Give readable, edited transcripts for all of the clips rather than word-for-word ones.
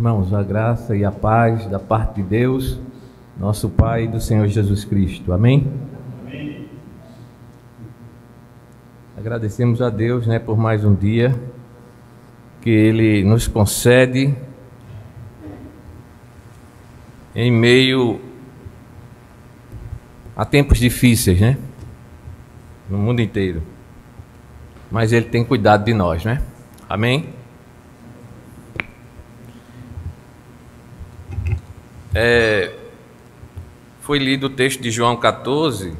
Irmãos, a graça e a paz da parte de Deus, nosso Pai e do Senhor Jesus Cristo. Amém? Amém. Agradecemos a Deus, por mais um dia que Ele nos concede em meio a tempos difíceis, no mundo inteiro. Mas Ele tem cuidado de nós, Amém? Foi lido o texto de João 14,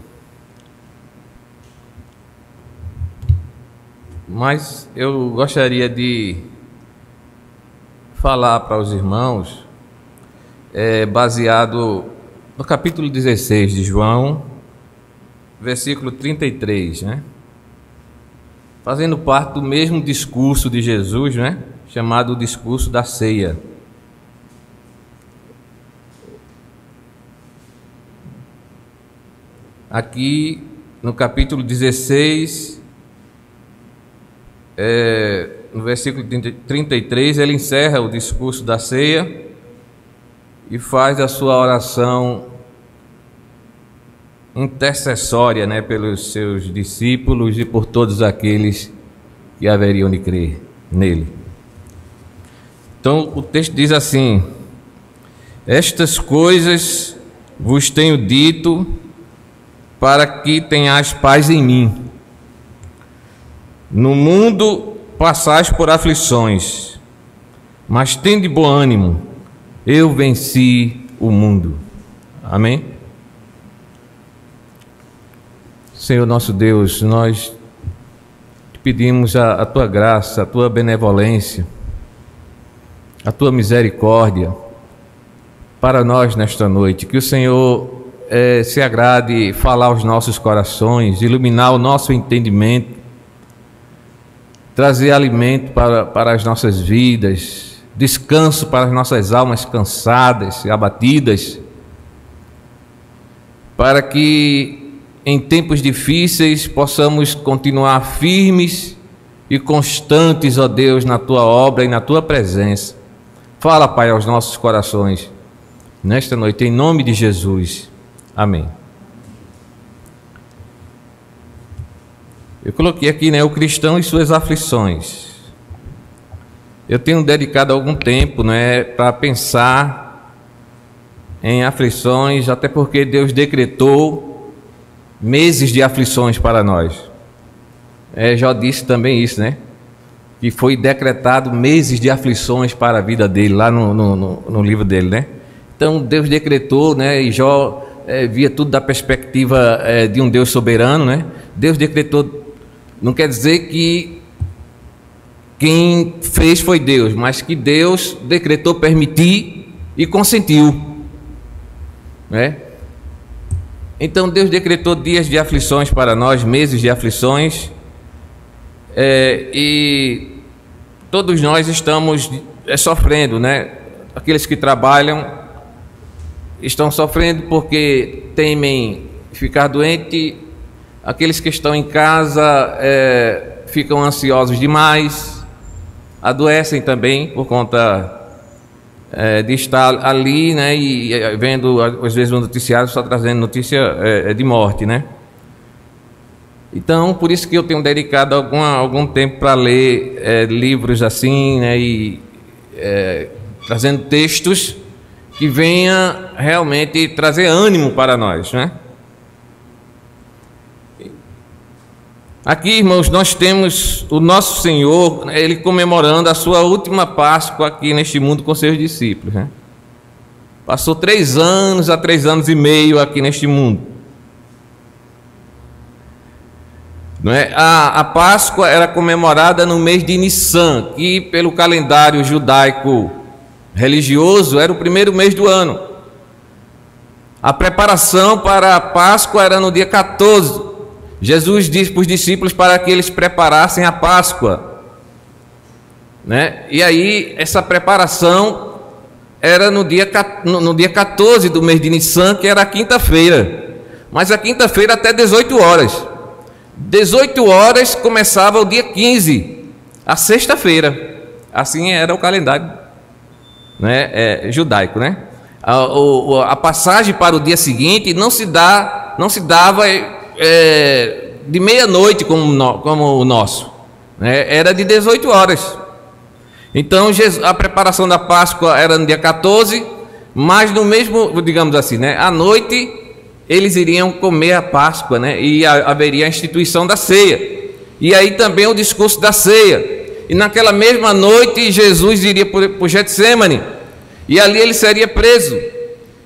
mas eu gostaria de falar para os irmãos, baseado no capítulo 16 de João, versículo 33, fazendo parte do mesmo discurso de Jesus, chamado o discurso da ceia. Aqui no capítulo 16, no versículo 33, ele encerra o discurso da ceia e faz a sua oração intercessória, pelos seus discípulos e por todos aqueles que haveriam de crer nele. Então o texto diz assim: estas coisas vos tenho dito para que tenhais paz em mim. No mundo passais por aflições, mas tende bom ânimo, eu venci o mundo. Amém? Senhor nosso Deus, nós te pedimos a tua graça, a tua benevolência, a tua misericórdia para nós nesta noite. Que o Senhor se agrade falar aos nossos corações, iluminar o nosso entendimento, trazer alimento para as nossas vidas, descanso para as nossas almas cansadas e abatidas, para que em tempos difíceis possamos continuar firmes e constantes, ó Deus, na tua obra e na tua presença. Fala, Pai, aos nossos corações nesta noite, em nome de Jesus. Amém. Eu coloquei aqui, o cristão e suas aflições. Eu tenho dedicado algum tempo, para pensar em aflições, até porque Deus decretou meses de aflições para nós. Já disse também isso, que foi decretado meses de aflições para a vida dele, lá no livro dele, Então Deus decretou, e Jó via tudo da perspectiva de um Deus soberano, Deus decretou, não quer dizer que quem fez foi Deus, mas que Deus decretou permitir e consentiu, Então Deus decretou dias de aflições para nós, meses de aflições, e todos nós estamos sofrendo, Aqueles que trabalham estão sofrendo porque temem ficar doente. Aqueles que estão em casa ficam ansiosos demais, adoecem também por conta de estar ali, e vendo às vezes o noticiário só trazendo notícia de morte, Então, por isso que eu tenho dedicado algum tempo para ler livros assim, e trazendo textos que venha realmente trazer ânimo para nós, Aqui, irmãos, nós temos o nosso Senhor, Ele comemorando a sua última Páscoa aqui neste mundo com seus discípulos, Passou 3 anos a 3 anos e meio aqui neste mundo, A Páscoa era comemorada no mês de Nissan, que pelo calendário judaico religioso era o primeiro mês do ano. A preparação para a Páscoa era no dia 14. Jesus disse para os discípulos para que eles preparassem a Páscoa, E aí essa preparação era no dia 14 do mês de Nissan, que era a quinta-feira, mas a quinta-feira até 18 horas. 18 horas começava o dia 15, a sexta-feira. Assim era o calendário né, judaico, né? A passagem para o dia seguinte não se dava de meia-noite como o nosso, né? Era de 18 horas. Então a preparação da Páscoa era no dia 14, mas no mesmo, digamos assim, né, à noite eles iriam comer a Páscoa, né? E haveria a instituição da ceia. E aí também o discurso da ceia. E naquela mesma noite Jesus iria por Getsemane. E ali ele seria preso.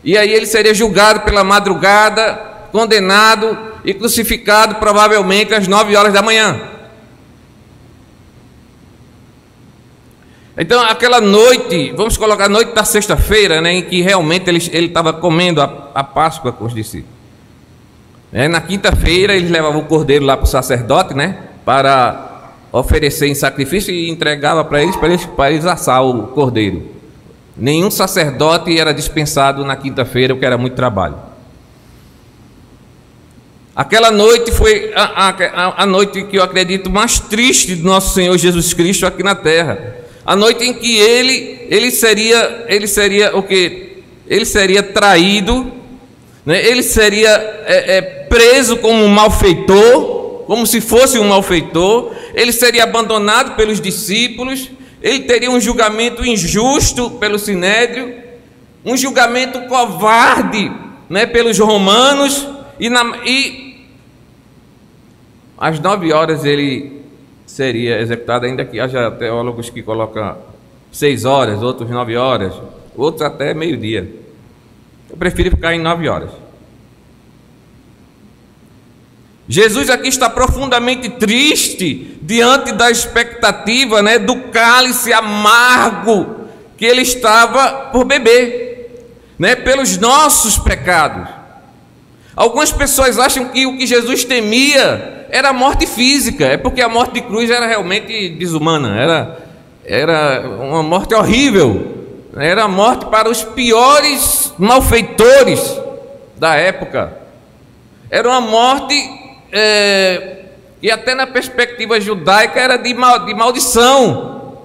E aí ele seria julgado pela madrugada, condenado e crucificado provavelmente às 9 horas da manhã. Então aquela noite, vamos colocar a noite da sexta-feira, né, em que realmente ele estava comendo a Páscoa com os discípulos. Na quinta-feira eles levavam o cordeiro lá para o sacerdote, né, para oferecer em sacrifício e entregava para eles assar o cordeiro. Nenhum sacerdote era dispensado na quinta-feira, porque era muito trabalho. Aquela noite foi a noite que eu acredito mais triste do nosso Senhor Jesus Cristo aqui na terra. A noite em que ele seria o quê? Ele seria traído, né? Ele seria preso como um malfeitor, como se fosse um malfeitor. Ele seria abandonado pelos discípulos. Ele teria um julgamento injusto pelo Sinédrio, um julgamento covarde, né, pelos romanos, e às 9 horas ele seria executado, ainda que haja teólogos que colocam 6 horas, outros 9 horas, outros até meio-dia. Eu prefiro ficar em 9 horas. Jesus aqui está profundamente triste diante da expectativa, né, do cálice amargo que ele estava por beber, né, pelos nossos pecados. Algumas pessoas acham que o que Jesus temia era a morte física, é porque a morte de cruz era realmente desumana, era uma morte horrível, era a morte para os piores malfeitores da época, era uma morte e até na perspectiva judaica era de maldição.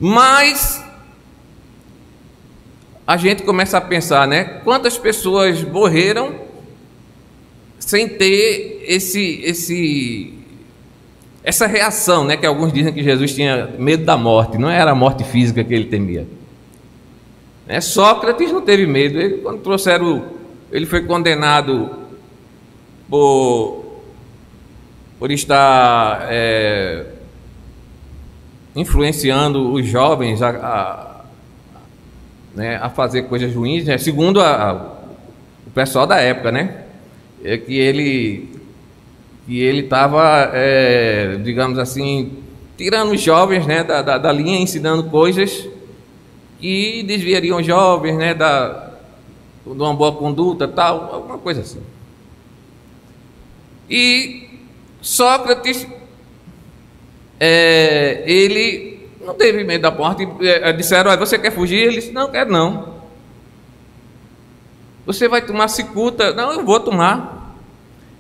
Mas a gente começa a pensar, né? Quantas pessoas morreram sem ter essa reação, né? Que alguns dizem que Jesus tinha medo da morte. Não era a morte física que ele temia. Sócrates não teve medo. Ele foi condenado por estar influenciando os jovens a fazer coisas ruins, né? Segundo o pessoal da época, né? Que ele estava, digamos assim, tirando os jovens, né, da linha, ensinando coisas que desviariam os jovens, né, de uma boa conduta, tal, alguma coisa assim. E Sócrates, ele não teve medo da morte. Disseram: você quer fugir? Ele disse: não, quero não. Você vai tomar cicuta? Não, eu vou tomar.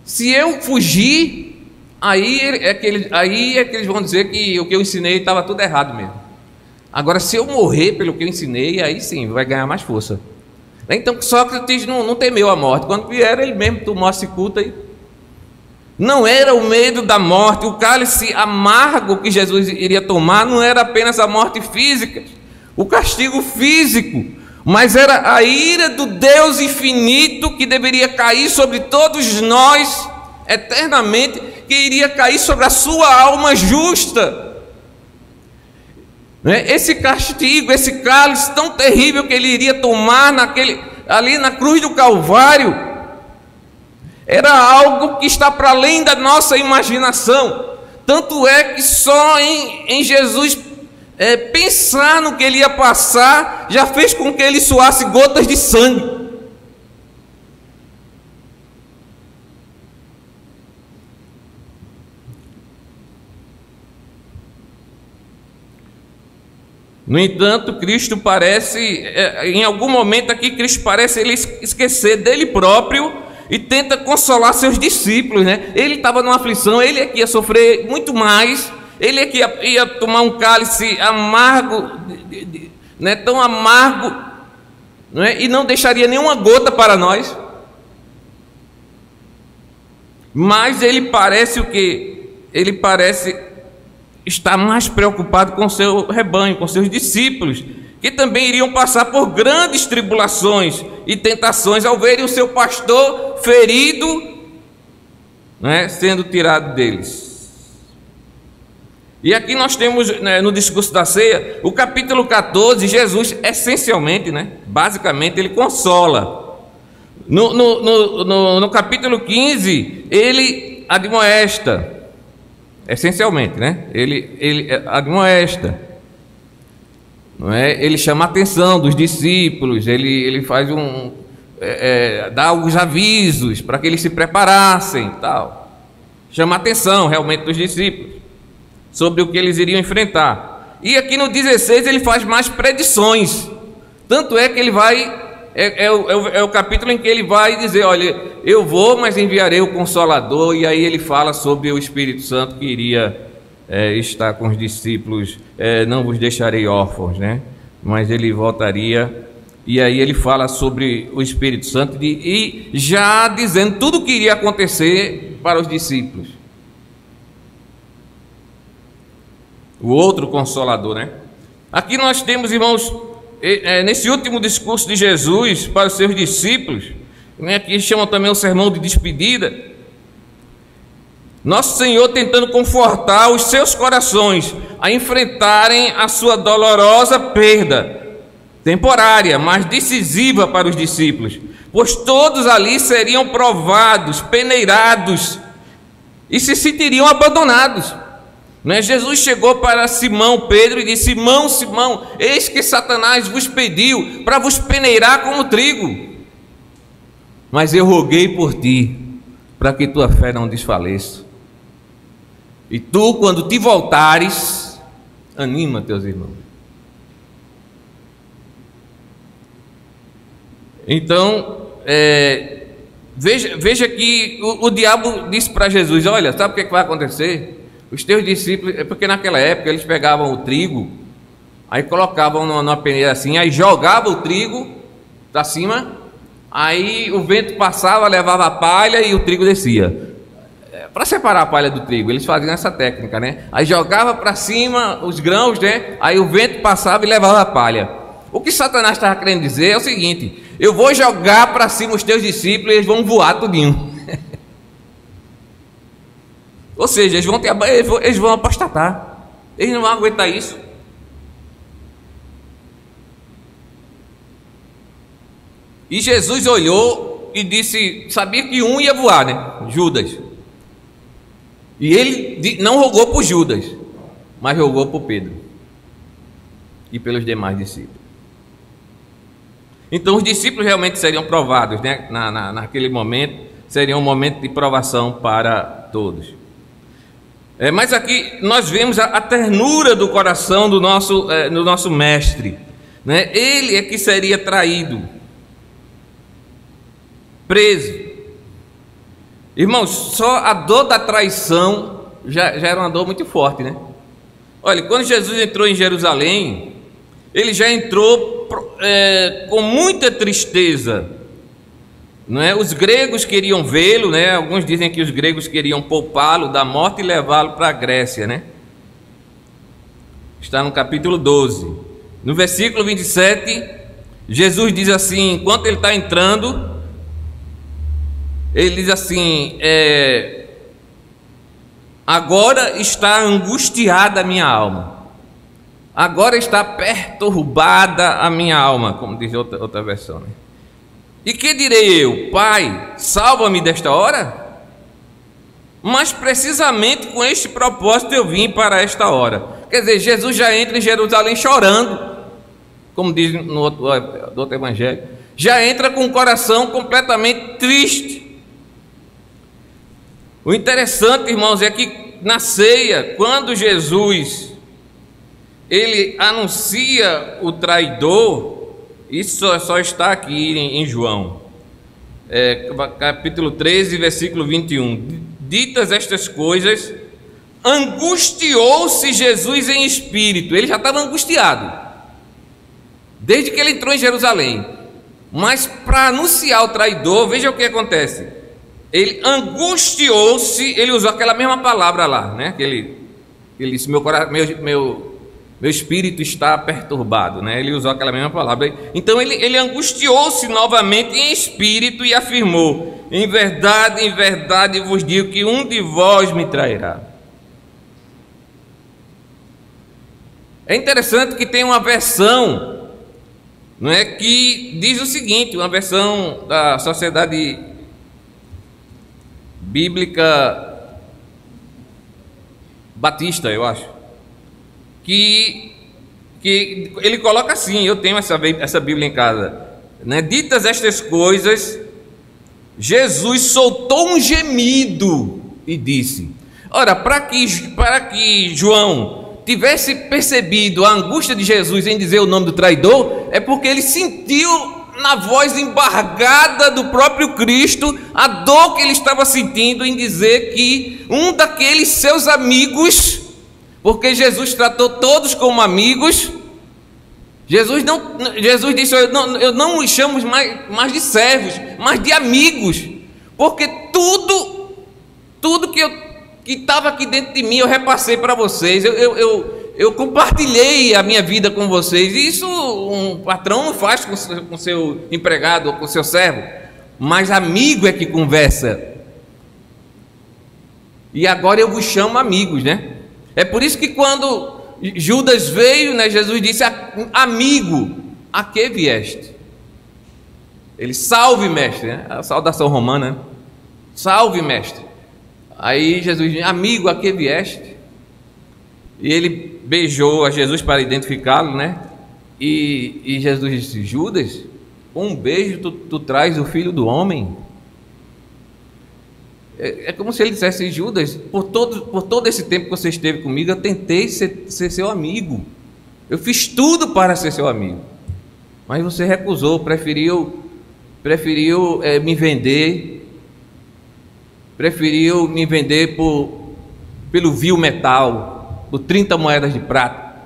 Se eu fugir, aí é que eles vão dizer que o que eu ensinei estava tudo errado mesmo. Agora, se eu morrer pelo que eu ensinei, aí sim, vai ganhar mais força. Então Sócrates não temeu a morte. Quando vieram, ele mesmo tomou a cicuta e não era o medo da morte. O cálice amargo que Jesus iria tomar não era apenas a morte física, o castigo físico, mas era a ira do Deus infinito que deveria cair sobre todos nós eternamente, que iria cair sobre a sua alma justa. Esse castigo, esse cálice tão terrível que ele iria tomar ali na cruz do Calvário, era algo que está para além da nossa imaginação. Tanto é que só em Jesus pensar no que ele ia passar já fez com que ele suasse gotas de sangue. No entanto, Cristo parece, em algum momento aqui, Cristo parece ele esquecer dele próprio e tenta consolar seus discípulos, né? Ele estava numa aflição, ele é que ia sofrer muito mais, ele é que ia tomar um cálice amargo né, tão amargo, não é? E não deixaria nenhuma gota para nós. Mas ele parece o quê? Ele parece estar mais preocupado com seu rebanho, com seus discípulos, que também iriam passar por grandes tribulações e tentações ao verem o seu pastor ferido, né, sendo tirado deles. E aqui nós temos, né, no discurso da ceia, o capítulo 14, Jesus essencialmente, né, basicamente, ele consola. No capítulo 15, ele admoesta, essencialmente, né, ele admoesta, não é? Ele chama a atenção dos discípulos, ele faz dá alguns avisos para que eles se preparassem, tal. Chama a atenção realmente dos discípulos sobre o que eles iriam enfrentar. E aqui no 16 ele faz mais predições. Tanto é que ele vai é o capítulo em que ele vai dizer: olha, eu vou, mas enviarei o Consolador. E aí ele fala sobre o Espírito Santo que iria estar com os discípulos, não vos deixarei órfãos, né? Mas ele voltaria. E aí ele fala sobre o Espírito Santo e já dizendo tudo o que iria acontecer para os discípulos. O outro Consolador, né? Aqui nós temos, irmãos, nesse último discurso de Jesus para os seus discípulos, né, que chamam também o sermão de despedida, nosso Senhor tentando confortar os seus corações a enfrentarem a sua dolorosa perda, temporária, mas decisiva para os discípulos, pois todos ali seriam provados, peneirados e se sentiriam abandonados. Não é? Jesus chegou para Simão Pedro e disse: Simão, Simão, eis que Satanás vos pediu para vos peneirar como trigo, mas eu roguei por ti, para que tua fé não desfaleça. E tu, quando te voltares, anima teus irmãos. Então, veja que o diabo disse para Jesus: olha, sabe o que vai acontecer? Os teus discípulos, porque naquela época eles pegavam o trigo, aí colocavam numa peneira assim, aí jogavam o trigo para cima, aí o vento passava, levava a palha e o trigo descia. Para separar a palha do trigo, eles faziam essa técnica, né? Aí jogava para cima os grãos, né? Aí o vento passava e levava a palha. O que Satanás estava querendo dizer é o seguinte: eu vou jogar para cima os teus discípulos e eles vão voar tudinho. Ou seja, eles vão apostatar. Eles não vão aguentar isso. E Jesus olhou e disse, sabia que um ia voar, né? Judas. E ele não rogou por Judas, mas rogou por Pedro e pelos demais discípulos. Então os discípulos realmente seriam provados, né? Naquele momento, seria um momento de provação para todos. Mas aqui nós vemos a ternura do coração do nosso mestre, né? Ele é que seria traído, preso. Irmãos, só a dor da traição já era uma dor muito forte, né? Olha, quando Jesus entrou em Jerusalém, ele já entrou com muita tristeza, não é? Os gregos queriam vê-lo, né? Alguns dizem que os gregos queriam poupá-lo da morte e levá-lo para a Grécia, né? Está no capítulo 12. No versículo 27, Jesus diz assim, enquanto ele está entrando, ele diz assim: agora está angustiada a minha alma, agora está perturbada a minha alma, como diz outra versão, né? E que direi eu? Pai, salva-me desta hora? Mas precisamente com este propósito eu vim para esta hora. Quer dizer, Jesus já entra em Jerusalém chorando, como diz no outro evangelho, já entra com o coração completamente triste. O interessante, irmãos, é que na ceia, quando Jesus ele anuncia o traidor, isso só está aqui em João, capítulo 13, versículo 21. Ditas estas coisas, angustiou-se Jesus em espírito. Ele já estava angustiado. desde que ele entrou em Jerusalém. Mas para anunciar o traidor, veja o que acontece. Ele angustiou-se, ele usou aquela mesma palavra lá, né? Que ele disse, meu espírito está perturbado, né? Ele usou aquela mesma palavra. Então ele angustiou-se novamente em espírito e afirmou: em verdade vos digo que um de vós me trairá. É interessante que tem uma versão, não é, que diz o seguinte, uma versão da Sociedade Bíblica Batista, eu acho, que ele coloca assim, eu tenho essa Bíblia em casa, né? Ditas estas coisas, Jesus soltou um gemido e disse... Ora, para que João tivesse percebido a angústia de Jesus em dizer o nome do traidor, é porque ele sentiu na voz embargada do próprio Cristo a dor que ele estava sentindo em dizer que um daqueles seus amigos, porque Jesus tratou todos como amigos, Jesus disse: eu não os chamo mais de servos, mas de amigos, porque tudo que estava aqui dentro de mim eu repassei para vocês, eu compartilhei a minha vida com vocês. E isso um patrão não faz com seu empregado ou com seu servo, mas amigo é que conversa. E agora eu vos chamo amigos, né? É por isso que quando Judas veio, né, Jesus disse: amigo, a que vieste? Ele: salve, mestre, né? A saudação romana, né? Salve, mestre. Aí Jesus disse: amigo, a que vieste? E ele beijou a Jesus para identificá-lo, né? E Jesus disse: Judas, com um beijo tu traz o filho do homem? É como se ele dissesse: Judas, por todo esse tempo que você esteve comigo, eu tentei ser seu amigo, eu fiz tudo para ser seu amigo, mas você recusou, preferiu me vender, pelo vil metal, por 30 moedas de prata.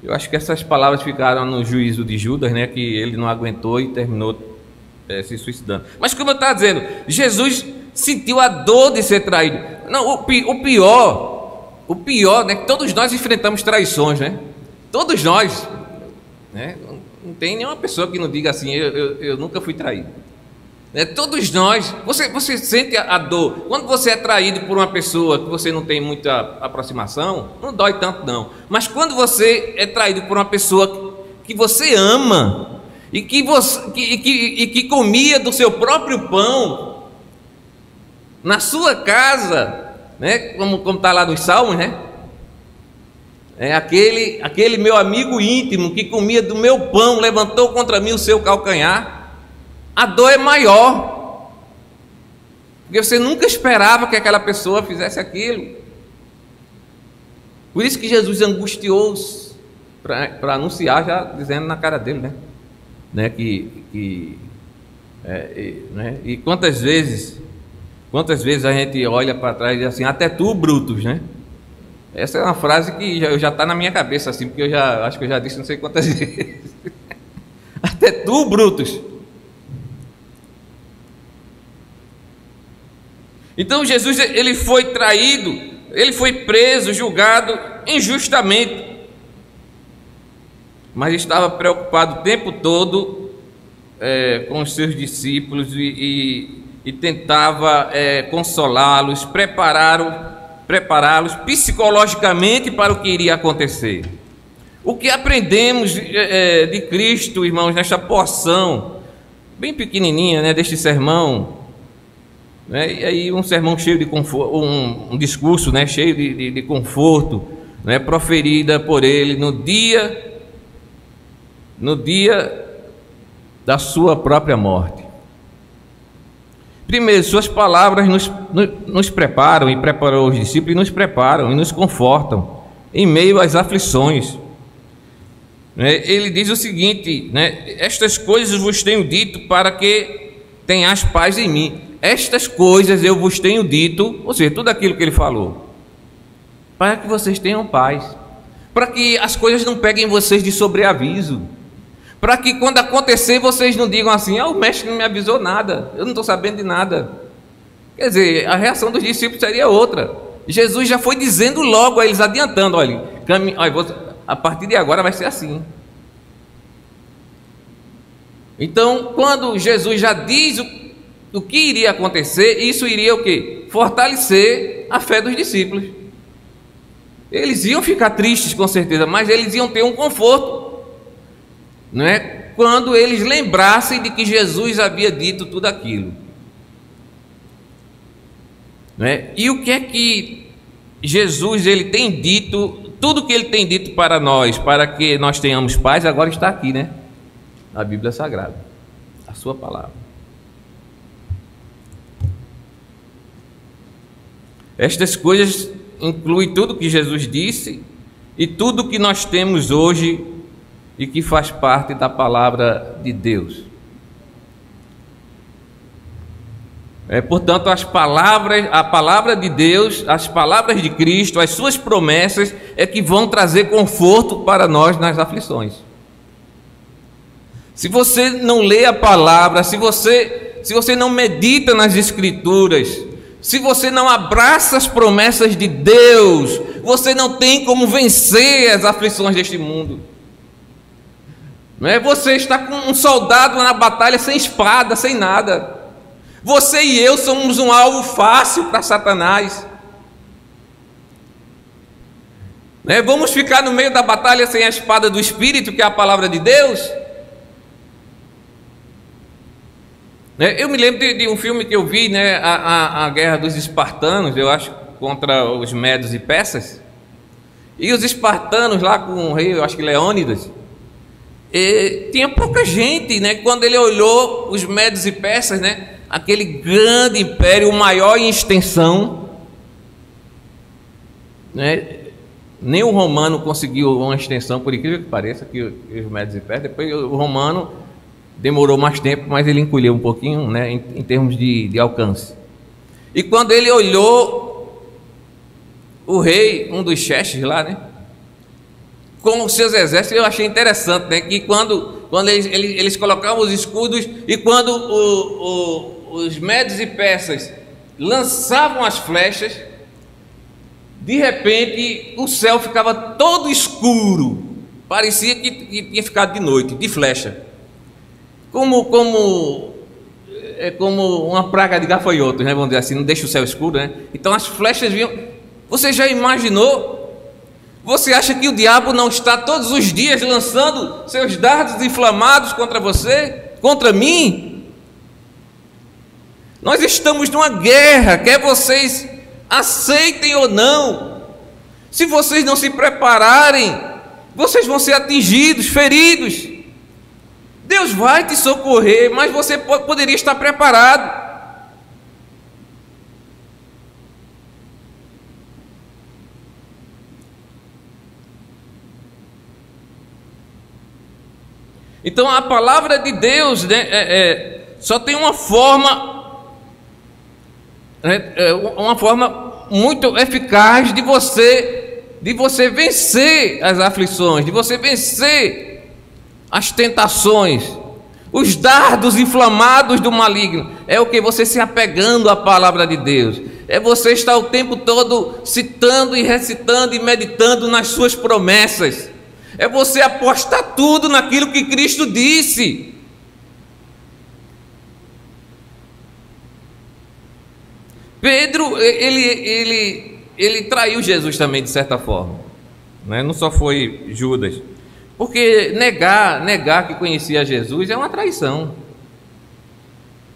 Eu acho que essas palavras ficaram no juízo de Judas, né? Que ele não aguentou e terminou se suicidando. Mas como eu estava dizendo, Jesus sentiu a dor de ser traído. Não, o pior, né? Que todos nós enfrentamos traições, né? Todos nós, né? Não tem nenhuma pessoa que não diga assim: eu nunca fui traído. Todos nós, você sente a dor quando você é traído por uma pessoa que você não tem muita aproximação, não dói tanto não. Mas quando você é traído por uma pessoa que você ama e que comia do seu próprio pão na sua casa, né? Como está lá nos Salmos, né? Aquele meu amigo íntimo que comia do meu pão levantou contra mim o seu calcanhar. A dor é maior, porque você nunca esperava que aquela pessoa fizesse aquilo. Por isso que Jesus angustiou-se para anunciar, já dizendo na cara dele, né? E quantas vezes a gente olha para trás e diz assim: até tu, Brutus, né? Essa é uma frase que já está na minha cabeça, assim, porque eu acho que eu já disse não sei quantas vezes. Até tu, Brutus. Então Jesus, ele foi traído, ele foi preso, julgado injustamente, mas estava preocupado o tempo todo com os seus discípulos e tentava consolá-los, prepará-los psicologicamente para o que iria acontecer. O que aprendemos de Cristo, irmãos, nesta porção bem pequenininha, né, deste sermão, né? E aí um sermão cheio de conforto, um discurso, né, cheio de conforto, né, proferida por ele no dia da sua própria morte. Primeiro, suas palavras nos preparam, e preparou os discípulos, e nos preparam e nos confortam em meio às aflições. Ele diz o seguinte, né: estas coisas vos tenho dito para que tenhais paz em mim. Estas coisas eu vos tenho dito, ou seja, tudo aquilo que ele falou, para que vocês tenham paz. para que as coisas não peguem vocês de sobreaviso, para que quando acontecer vocês não digam assim: o mestre não me avisou nada, eu não estou sabendo de nada. Quer dizer, a reação dos discípulos seria outra. Jesus já foi dizendo logo a eles, adiantando: olha, a partir de agora vai ser assim. Então, quando Jesus já diz o que iria acontecer, isso iria o quê? Fortalecer a fé dos discípulos. Eles iam ficar tristes, com certeza, mas eles iam ter um conforto, não é? Quando eles lembrassem de que Jesus havia dito tudo aquilo, não é? E o que é que Jesus ele tem dito? Tudo que ele tem dito para nós, para que nós tenhamos paz, agora está aqui, né? Na Bíblia Sagrada, a sua palavra. Estas coisas incluem tudo que Jesus disse e tudo que nós temos hoje e que faz parte da palavra de Deus. Portanto, a palavra de Deus, as palavras de Cristo, as suas promessas é que vão trazer conforto para nós nas aflições. Se você não lê a palavra, se você não medita nas Escrituras, se você não abraça as promessas de Deus, você não tem como vencer as aflições deste mundo. Não é? Você está com um soldado na batalha sem espada, sem nada. Você e eu somos um alvo fácil para Satanás. Não é? Vamos ficar no meio da batalha sem a espada do Espírito, que é a palavra de Deus? Eu me lembro de um filme que eu vi, né, a Guerra dos Espartanos, eu acho, contra os Medos e Persas. E os espartanos lá com o rei, eu acho que Leônidas, tinha pouca gente, né? Quando ele olhou os Medos e Persas, né, aquele grande império, o maior em extensão, né, nem o romano conseguiu uma extensão, por incrível que pareça, que os Medos e Persas. Depois o romano demorou mais tempo, mas ele encolheu um pouquinho, né, em termos de alcance. E quando ele olhou o rei, um dos chefes lá, né, com os seus exércitos, eu achei interessante, né, que quando eles colocavam os escudos e quando os Medos e Persas lançavam as flechas, de repente o céu ficava todo escuro, parecia que tinha ficado de noite, de flecha. Como uma praga de gafanhotos, né? Vamos dizer assim, não deixa o céu escuro, né? Então as flechas vinham. Você já imaginou? Você acha que o diabo não está todos os dias lançando seus dardos inflamados contra você, contra mim? Nós estamos numa guerra, quer vocês aceitem ou não. Se vocês não se prepararem, vocês vão ser atingidos, feridos. Deus vai te socorrer, mas você poderia estar preparado. Então a palavra de Deus, né, só tem uma forma, uma forma muito eficaz de você vencer as aflições, de você vencer as tentações, os dardos inflamados do maligno. É o que? Você se apegando à palavra de Deus. É você estar o tempo todo citando e recitando e meditando nas suas promessas. É você apostar tudo naquilo que Cristo disse. Pedro, ele traiu Jesus também, de certa forma, né? Não só foi Judas. Porque negar que conhecia Jesus é uma traição.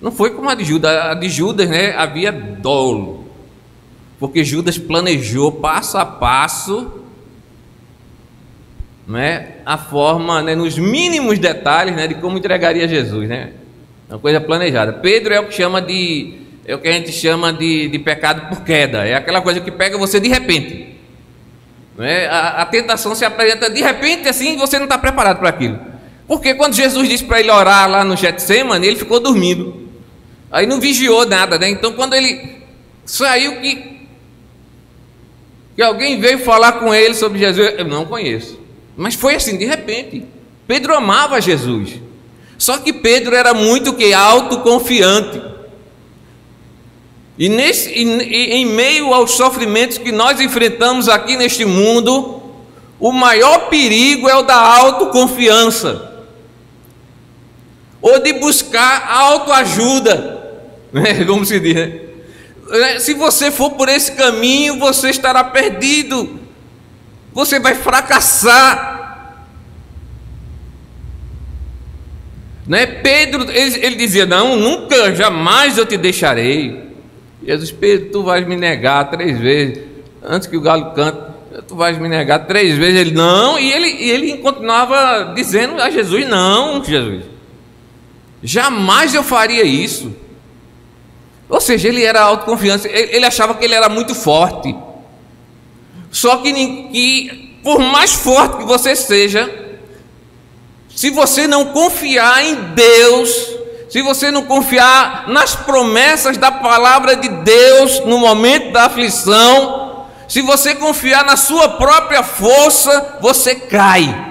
Não foi como a de Judas. A de Judas, né, havia dolo, porque Judas planejou passo a passo, né, a forma, né, nos mínimos detalhes, né, de como entregaria Jesus, né? Uma coisa planejada. Pedro é o que a gente chama de pecado por queda. É aquela coisa que pega você de repente. A tentação se apresenta de repente assim, e você não está preparado para aquilo. Porque quando Jesus disse para ele orar lá no Getsemane, ele ficou dormindo, aí não vigiou nada, né? Então quando ele saiu, que alguém veio falar com ele sobre Jesus. Eu não conheço. Mas foi assim, de repente. Pedro amava Jesus. Só que Pedro era muito autoconfiante. E em meio aos sofrimentos que nós enfrentamos aqui neste mundo, o maior perigo é o da autoconfiança, ou de buscar autoajuda, né? Como se diz, né? Se você for por esse caminho, você estará perdido, você vai fracassar, né? Pedro, ele dizia: não, nunca, jamais eu te deixarei. Jesus: Pedro, tu vais me negar 3 vezes, antes que o galo cante, tu vais me negar 3 vezes. Ele: não, e ele continuava dizendo a Jesus: não, Jesus, jamais eu faria isso. Ou seja, ele era autoconfiante, ele achava que ele era muito forte. Só que por mais forte que você seja, se você não confiar em Deus, se você não confiar nas promessas da palavra de Deus no momento da aflição, se você confiar na sua própria força, você cai.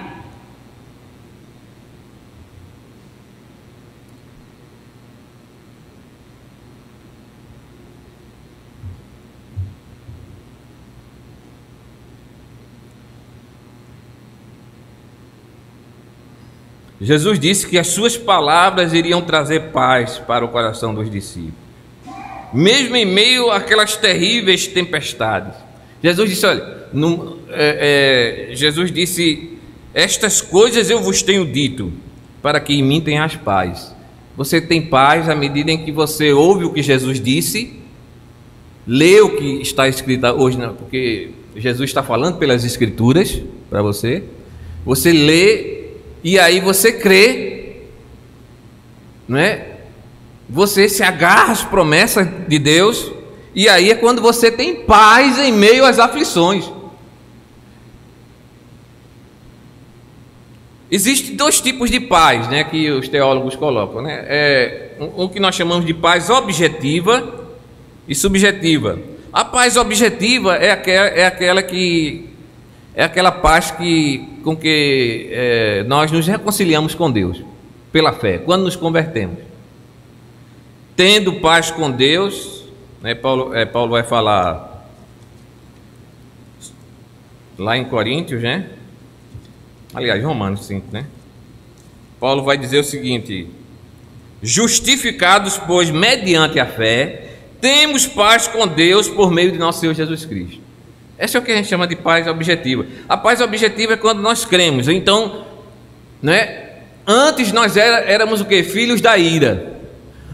Jesus disse que as suas palavras iriam trazer paz para o coração dos discípulos, mesmo em meio àquelas terríveis tempestades. Jesus disse: olha, Jesus disse: estas coisas eu vos tenho dito, para que em mim tenhas paz. Você tem paz à medida em que você ouve o que Jesus disse, lê o que está escrito hoje, porque Jesus está falando pelas Escrituras para você. Você lê e aí você crê, não é? Você se agarra às promessas de Deus, e aí é quando você tem paz em meio às aflições. Existem 2 tipos de paz, né, que os teólogos colocam, né? O que nós chamamos de paz objetiva e subjetiva. A paz objetiva é aquela paz com que nós nos reconciliamos com Deus pela fé, quando nos convertemos. Tendo paz com Deus, né, Paulo vai falar lá em Coríntios, né? Aliás, Romanos 5, né? Paulo vai dizer o seguinte: justificados, pois, mediante a fé, temos paz com Deus por meio de nosso Senhor Jesus Cristo. Essa é o que a gente chama de paz objetiva. A paz objetiva é quando nós cremos. Então, né, antes nós éramos o quê? Filhos da ira.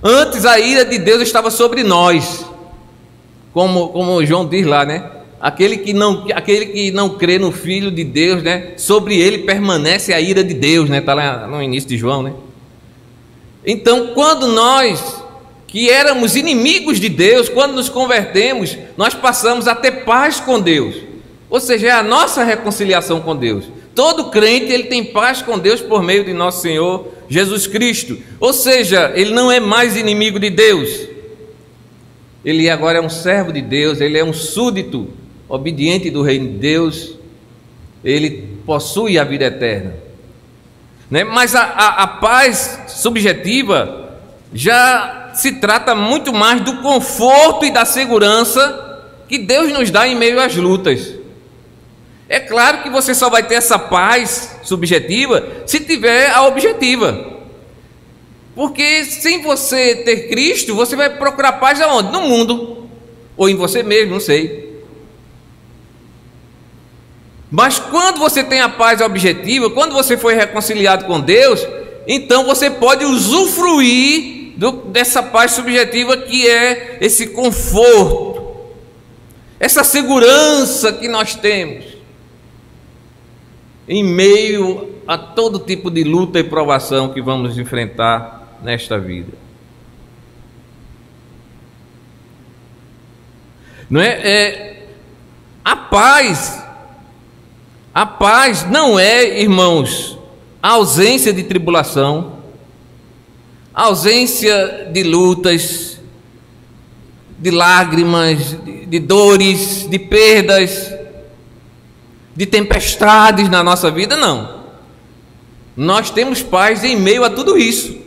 Antes a ira de Deus estava sobre nós. Como João diz lá, né? Aquele que não crê no Filho de Deus, né? Sobre ele permanece a ira de Deus, né? Está lá no início de João, né? Então, quando nós, que éramos inimigos de Deus, quando nos convertemos, nós passamos a ter paz com Deus. Ou seja, é a nossa reconciliação com Deus. Todo crente, ele tem paz com Deus por meio de nosso Senhor Jesus Cristo. Ou seja, ele não é mais inimigo de Deus. Ele agora é um servo de Deus, ele é um súdito obediente do reino de Deus. Ele possui a vida eterna, né? Mas a paz subjetiva já se trata muito mais do conforto e da segurança que Deus nos dá em meio às lutas. É claro que você só vai ter essa paz subjetiva se tiver a objetiva, porque sem você ter Cristo, você vai procurar paz aonde? No mundo, ou em você mesmo, não sei. Mas quando você tem a paz objetiva, quando você foi reconciliado com Deus, então você pode usufruir dessa paz subjetiva, que é esse conforto, essa segurança que nós temos em meio a todo tipo de luta e provação que vamos enfrentar nesta vida. Não é? A paz não é, irmãos, a ausência de tribulação, a ausência de lutas, de lágrimas, de dores, de perdas. de tempestades na nossa vida, não. Nós temos paz em meio a tudo isso.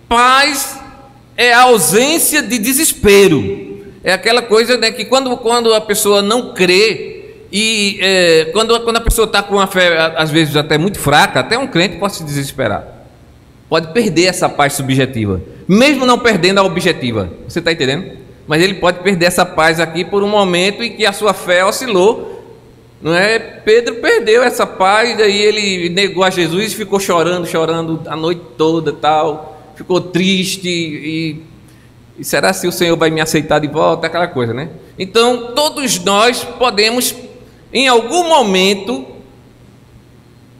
Paz é a ausência de desespero. É aquela coisa, né, que quando a pessoa não crê e quando a pessoa está com uma fé, às vezes até muito fraca, até um crente pode se desesperar. Pode perder essa paz subjetiva, mesmo não perdendo a objetiva. Você está entendendo? Mas ele pode perder essa paz aqui por um momento em que a sua fé oscilou. Não é? Pedro perdeu essa paz, aí ele negou a Jesus e ficou chorando a noite toda, tal, ficou triste e será se o Senhor vai me aceitar de volta, aquela coisa, né? Então todos nós podemos, em algum momento,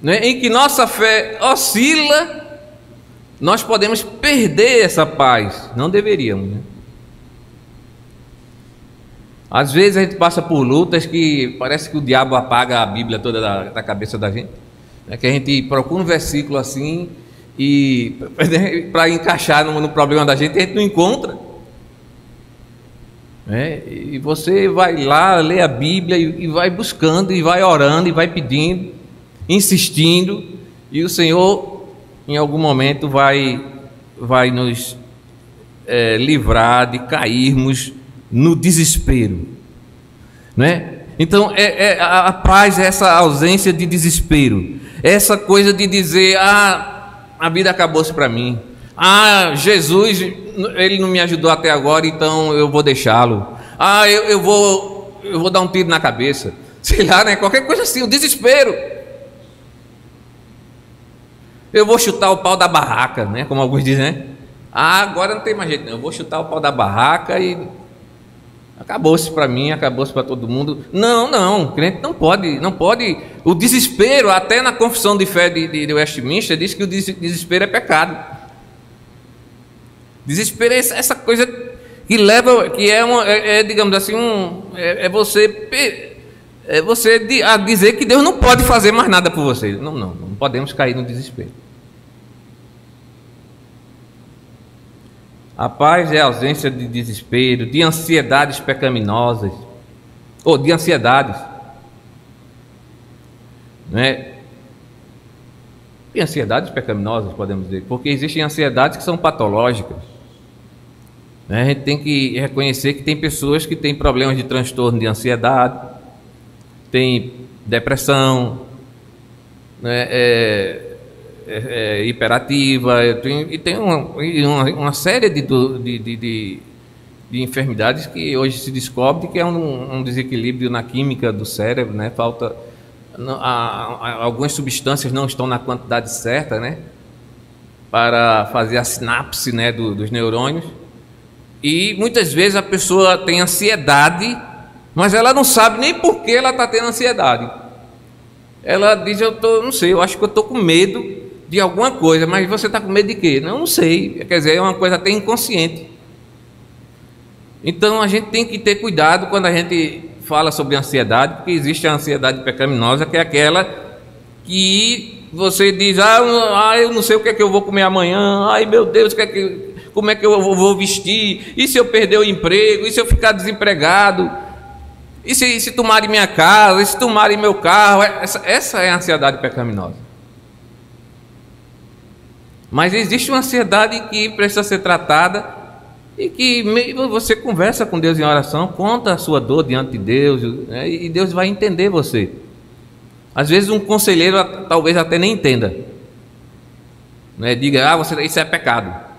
né, em que nossa fé oscila, nós podemos perder essa paz. Não deveríamos, né? Às vezes a gente passa por lutas que parece que o diabo apaga a Bíblia toda da cabeça da gente. É que a gente procura um versículo assim e para encaixar no problema da gente, a gente não encontra. E você vai lá, lê a Bíblia e vai buscando, e vai orando, e vai pedindo, insistindo, e o Senhor em algum momento vai nos livrar de cairmos no desespero, né? Então a paz é essa ausência de desespero, essa coisa de dizer: a vida acabou-se para mim, Jesus, ele não me ajudou até agora, então eu vou deixá-lo, eu vou dar um tiro na cabeça, sei lá, né? Qualquer coisa assim, o desespero. Eu vou chutar o pau da barraca, né? Como alguns dizem, né? Agora não tem mais jeito, não. Eu vou chutar o pau da barraca e acabou-se para mim, acabou-se para todo mundo. Não, o crente não pode. O desespero, até na confissão de fé de Westminster, diz que o desespero é pecado. Desespero é essa coisa que leva, que digamos assim, você a dizer que Deus não pode fazer mais nada por você. Não podemos cair no desespero. A paz é a ausência de desespero, de ansiedades pecaminosas, ou de ansiedades, né? E ansiedades pecaminosas, podemos dizer, porque existem ansiedades que são patológicas, né? A gente tem que reconhecer que tem pessoas que têm problemas de transtorno de ansiedade, tem depressão, né? Hiperativa, e tem uma série de enfermidades que hoje se descobre que é um desequilíbrio na química do cérebro, né? Falta, algumas substâncias não estão na quantidade certa, né? Para fazer a sinapse, né, dos neurônios, e muitas vezes a pessoa tem ansiedade, mas ela não sabe nem por que ela está tendo ansiedade. Ela diz: não sei, eu acho que eu estou com medo de alguma coisa. Mas você está com medo de quê? Não sei. Quer dizer, é uma coisa até inconsciente. Então a gente tem que ter cuidado quando a gente fala sobre ansiedade, porque existe a ansiedade pecaminosa, que é aquela que você diz: eu não sei o que é que eu vou comer amanhã, meu Deus, como é que eu vou vestir, e se eu perder o emprego, e se eu ficar desempregado, e se tomarem minha casa, e se tomarem meu carro. Essa é a ansiedade pecaminosa. Mas existe uma ansiedade que precisa ser tratada, e que você conversa com Deus em oração, conta a sua dor diante de Deus, né? E Deus vai entender você. Às vezes um conselheiro talvez até nem entenda, né? Diga: isso é pecado.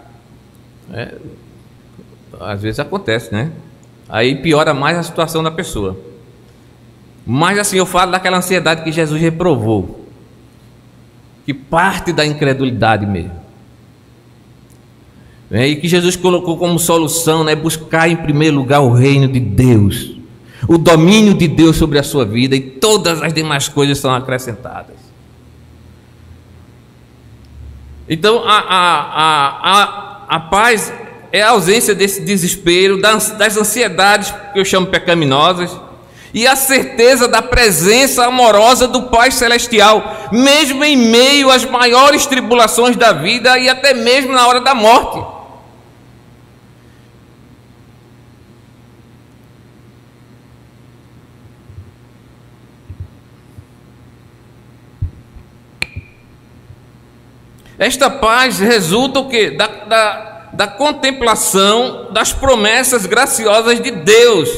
Às vezes acontece, né? Aí piora mais a situação da pessoa. Mas assim, eu falo daquela ansiedade que Jesus reprovou, que parte da incredulidade mesmo, e que Jesus colocou como solução, né? Buscar em primeiro lugar o reino de Deus, o domínio de Deus sobre a sua vida, e todas as demais coisas são acrescentadas. Então a paz é a ausência desse desespero, das ansiedades que eu chamo pecaminosas, e a certeza da presença amorosa do Pai Celestial, mesmo em meio às maiores tribulações da vida, e até mesmo na hora da morte. Esta paz resulta o quê? Da contemplação das promessas graciosas de Deus.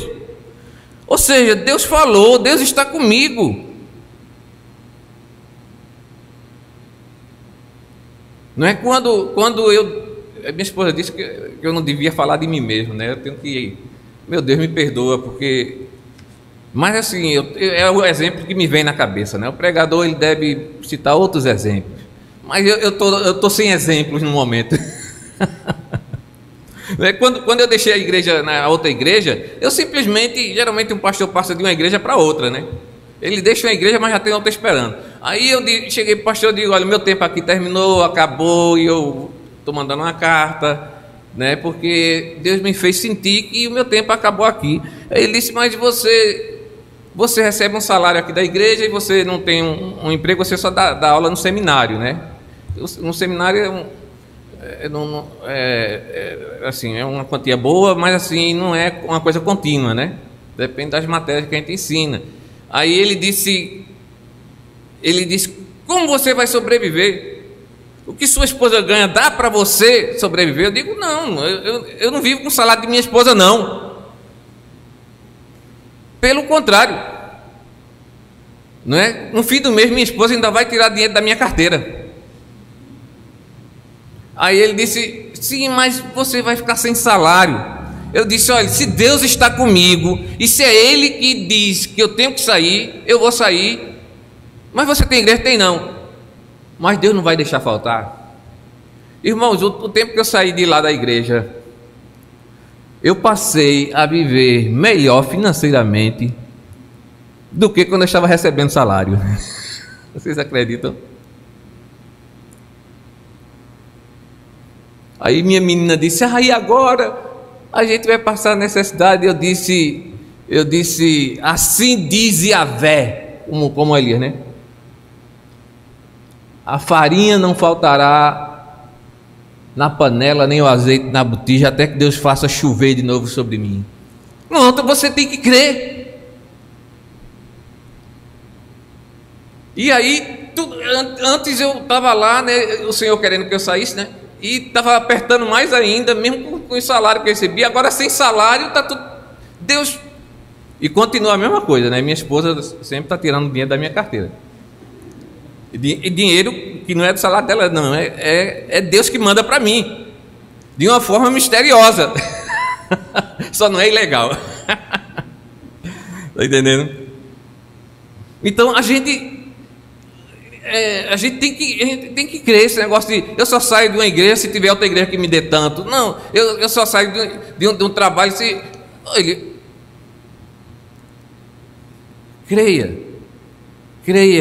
Ou seja, Deus falou, Deus está comigo. Não é quando minha esposa disse que eu não devia falar de mim mesmo, né? Eu tenho que, meu Deus, me perdoa, porque... Mas assim, é o exemplo que me vem na cabeça, né? O pregador, ele deve citar outros exemplos. Mas eu tô sem exemplos no momento. Quando eu deixei a igreja, na outra igreja, eu simplesmente, geralmente um pastor passa de uma igreja para outra, né? Ele deixa uma igreja, mas já tem outra esperando. Aí eu cheguei para o pastor e digo: olha, meu tempo aqui terminou, acabou, e eu estou mandando uma carta, né? Porque Deus me fez sentir que o meu tempo acabou aqui. Aí ele disse: mas você recebe um salário aqui da igreja e você não tem um emprego, você só dá aula no seminário, né? No seminário assim, é uma quantia boa, mas assim, não é uma coisa contínua, né? Depende das matérias que a gente ensina. Aí ele disse, como você vai sobreviver? O que sua esposa ganha dá para você sobreviver? Eu digo: não, eu não vivo com o salário de minha esposa, não. Pelo contrário, não é? No fim do mês minha esposa ainda vai tirar dinheiro da minha carteira. Aí ele disse: sim, mas você vai ficar sem salário. Eu disse: olha, se Deus está comigo e se é Ele que diz que eu tenho que sair, eu vou sair. Mas você tem igreja? Tem não. Mas Deus não vai deixar faltar. Irmãos, o tempo que eu saí de lá da igreja, eu passei a viver melhor financeiramente do que quando eu estava recebendo salário. Vocês acreditam? Aí minha menina disse: e agora a gente vai passar necessidade. Eu disse: assim diz Yahvé, como Elias, né? A farinha não faltará na panela, nem o azeite na botija, até que Deus faça chover de novo sobre mim. Pronto, você tem que crer. E aí, antes eu estava lá, né, o Senhor querendo que eu saísse, né? E estava apertando mais ainda, mesmo com o salário que eu recebi. Agora sem salário, está tudo... Deus... E continua a mesma coisa, né? Minha esposa sempre está tirando dinheiro da minha carteira. E dinheiro que não é do salário dela, não. É Deus que manda para mim. De uma forma misteriosa. Só não é ilegal. Está entendendo? Então a gente tem que crer. Esse negócio de eu só saio de uma igreja se tiver outra igreja que me dê tanto. Não, eu só saio de um trabalho se... Creia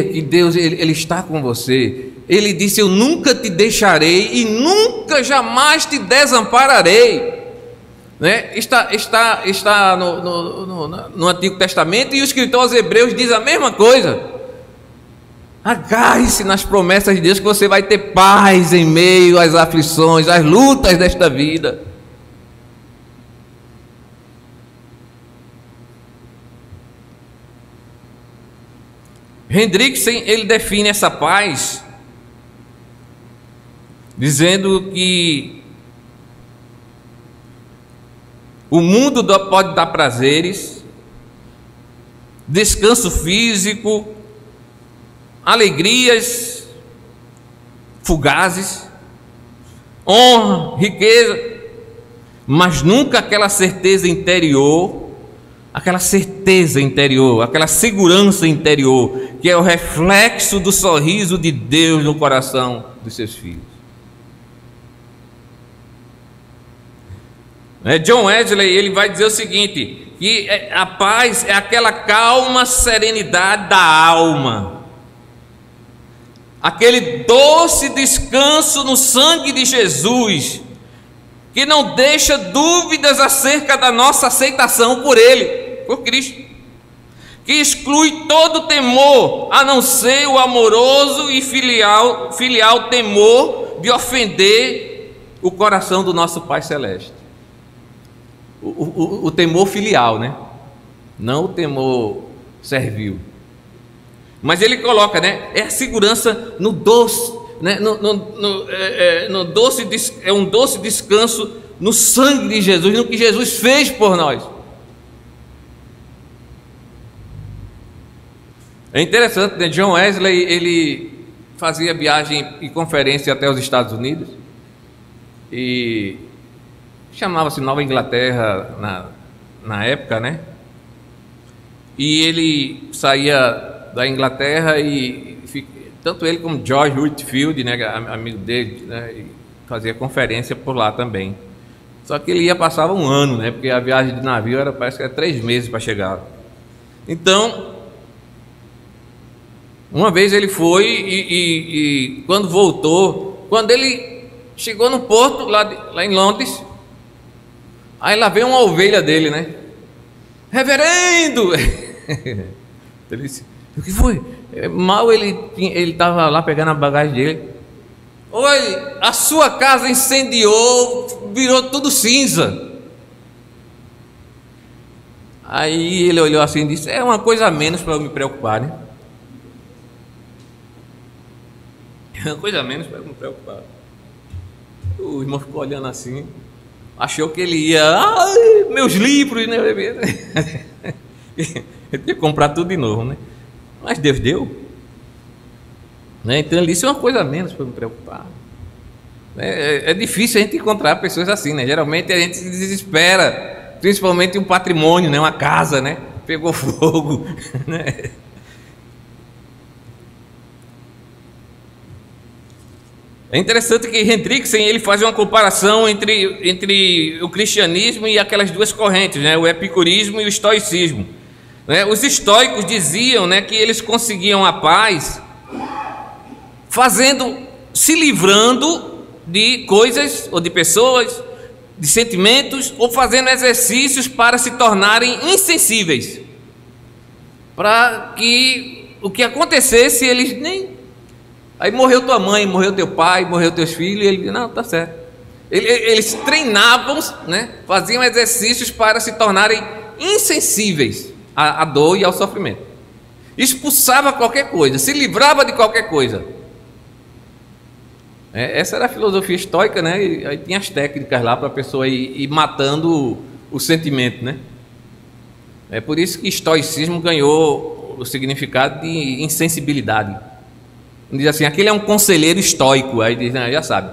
que Deus ele está com você. Ele disse: eu nunca te deixarei e nunca jamais te desampararei, né? Está no Antigo Testamento, e o escritor aos Hebreus diz a mesma coisa. Agarre-se nas promessas de Deus, que você vai ter paz em meio às aflições, às lutas desta vida. Hendrickson, ele define essa paz dizendo que o mundo pode dar prazeres, descanso físico, alegrias fugazes, honra, riqueza, mas nunca aquela certeza interior, aquela segurança interior, que é o reflexo do sorriso de Deus no coração dos seus filhos. John Wesley, ele vai dizer o seguinte, que a paz é aquela calma serenidade da alma, aquele doce descanso no sangue de Jesus, que não deixa dúvidas acerca da nossa aceitação por Ele, por Cristo, que exclui todo temor, a não ser o amoroso e filial temor de ofender o coração do nosso Pai Celeste. O temor filial, né? Não o temor servil. Mas ele coloca, né? É a segurança no doce, né, é um doce descanso no sangue de Jesus, no que Jesus fez por nós. É interessante, né? John Wesley, ele fazia viagem e conferência até os Estados Unidos, e chamava-se Nova Inglaterra na época, né? E ele saía da Inglaterra e tanto ele como George Whitefield, né, amigo dele, né, e fazia conferência por lá também. Só que ele passava um ano, né? Porque a viagem de navio parece que era 3 meses para chegar. Então, uma vez ele foi e quando voltou, quando ele chegou no porto lá em Londres, aí lá veio uma ovelha dele, né? Reverendo! Ele disse: o que foi? Mal ele estava lá pegando a bagagem dele. Oi, a sua casa incendiou, virou tudo cinza. Aí ele olhou assim e disse: é uma coisa a menos para eu me preocupar, né? É uma coisa a menos para eu me preocupar. O irmão ficou olhando assim, achou que ele ia, meus livros, né? Ele ia comprar tudo de novo, né? Mas Deus deu, né? Então ele disse: é uma coisa a menos para eu me preocupar. É difícil a gente encontrar pessoas assim, né? Geralmente a gente se desespera, principalmente um patrimônio, né? Uma casa, né? Pegou fogo, né? É interessante que Hendriksen, ele faz uma comparação entre o cristianismo e aquelas duas correntes, né? O epicurismo e o estoicismo, né? Os estoicos diziam, né, que eles conseguiam a paz se livrando de coisas ou de pessoas, de sentimentos, ou fazendo exercícios para se tornarem insensíveis, para que o que acontecesse eles nem... Aí morreu tua mãe, morreu teu pai, morreu teus filhos, e ele, não, tá certo. Eles treinavam, né? Faziam exercícios para se tornarem insensíveis à dor e ao sofrimento. Expulsava qualquer coisa, se livrava de qualquer coisa. Essa era a filosofia estoica, né? E aí tinha as técnicas lá para a pessoa ir matando o sentimento, né? É por isso que estoicismo ganhou o significado de insensibilidade. Diz assim: aquele é um conselheiro estoico. Aí diz, já sabe,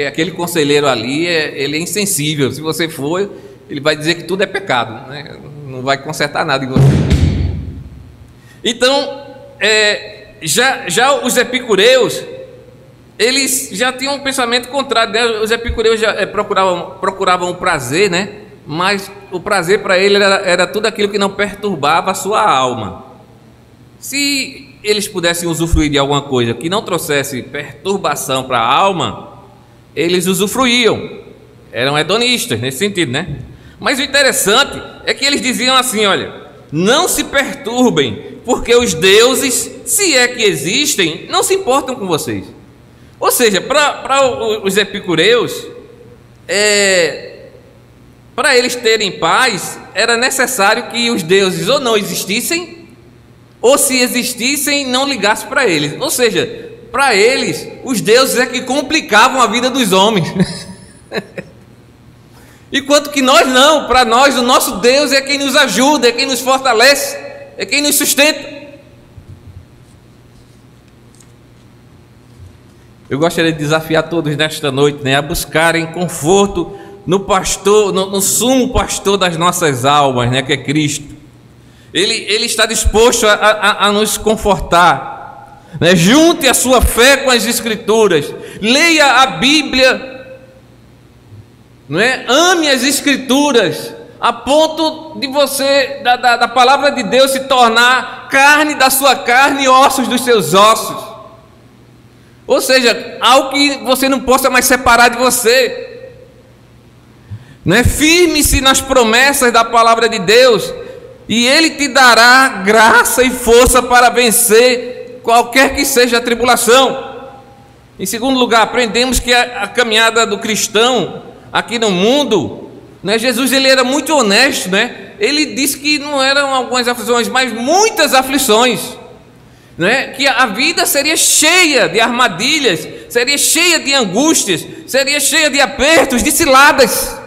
aquele conselheiro ali ele é insensível. Se você for, ele vai dizer que tudo é pecado, né? Não vai consertar nada em você. Então, já os epicureus, eles já tinham um pensamento contrário, né? Os epicureus já procuravam o prazer, né? Mas o prazer para ele era tudo aquilo que não perturbava a sua alma. Se eles pudessem usufruir de alguma coisa que não trouxesse perturbação para a alma, eles usufruíam, eram hedonistas nesse sentido, né? Mas o interessante é que eles diziam assim: olha, não se perturbem, porque os deuses, se é que existem, não se importam com vocês. Ou seja, para os epicureus, para eles terem paz, era necessário que os deuses ou não existissem, ou se existissem, não ligasse para eles. Ou seja, para eles, os deuses é que complicavam a vida dos homens. Enquanto que nós não, para nós o nosso Deus é quem nos ajuda, é quem nos fortalece, é quem nos sustenta. Eu gostaria de desafiar todos nesta noite, né, a buscarem conforto no pastor, no sumo pastor das nossas almas, né, que é Cristo. Ele está disposto a nos confortar, né? Junte a sua fé com as Escrituras, leia a Bíblia, não é? Ame as Escrituras, a ponto de você, da palavra de Deus, se tornar carne da sua carne e ossos dos seus ossos. Ou seja, algo que você não possa mais separar de você, né? Firme-se nas promessas da palavra de Deus, e Ele te dará graça e força para vencer qualquer que seja a tribulação. Em segundo lugar, aprendemos que a caminhada do cristão aqui no mundo, né, Jesus ele era muito honesto, né? Ele disse que não eram algumas aflições, mas muitas aflições. né, que a vida seria cheia de armadilhas, seria cheia de angústias, seria cheia de apertos, de ciladas.